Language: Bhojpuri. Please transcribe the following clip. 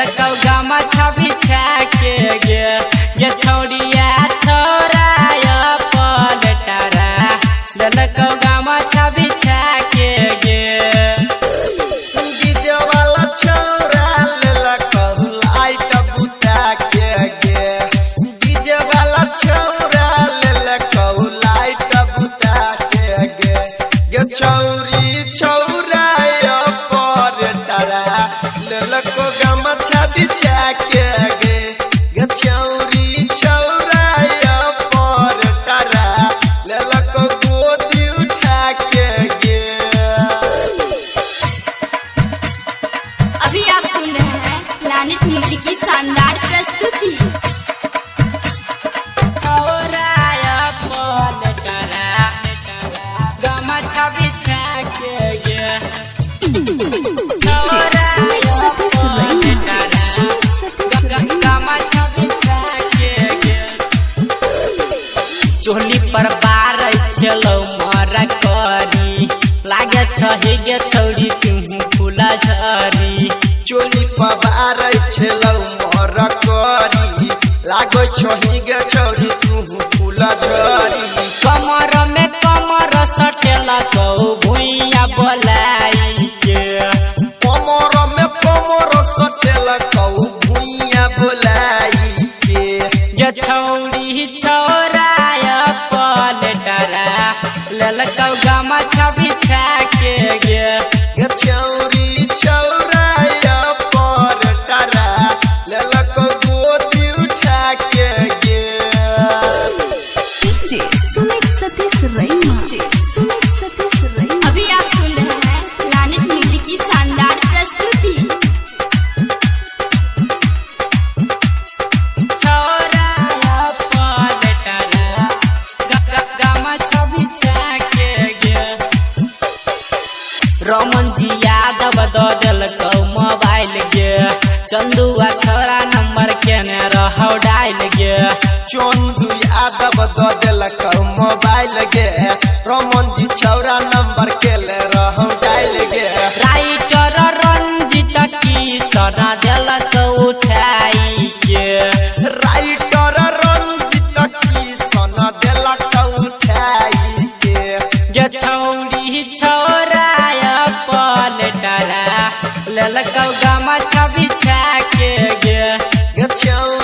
ललकौ गमछा बिछा के गे ये छौड़िया छोराय पलटरा ललकौ गमछा बिछा के गे डीजे वाला छौरा ललकौ लाइट बुता के गे डीजे वाला छौरा ललकौ लाइट बुता के गे ये छौरी छौरा पलटरा ललकौ गमछा बिछा के गे ये छौरी छौरा पलटरा ललकौ गोदी उठा के गे। अभी आप सुन रहे हैं प्लैनेट म्यूजिक की शानदार प्रस्तुति। छोराय पलटरा गमछा बिछा के गे चोली पर बार चलो मर करी लागे छही गे छौरी तुहू फूला झरी चोली पवार छलौ मर करी लागो छही गे छौरी तू फूला झरी कमर में कमर सटेला तो भुइया बोलाई के कमर में कमर सटेल कौ भुइया बोलाई के ये छौरी छोराय पलटरा ललकौ गमछा बिछा के गे गे छौरी छौरा पलटरा ललकौ गोदी उठा के गे। अभी आप सुन रहे हैं प्लैनेट म्यूजिक की शानदार प्रस्तुति। छोराय पलटरा गमछा बिछा के गे रमन जी यादव दो देलकौ मोबाइल गे चंदुआ छोरा नंबर केने रहौ डायल गे चंदू यादव दो देलकौ मोबाइल गे रमन जी छौरा नंबर के ले रहौ डायल गे राइटर रंजित की सना देलकौ उठाई के राइटर रंजित की सना देलकौ उठाई के गे छौरी छोराय पलटरा ललकौ गमछा बिछा के गे गे छौरी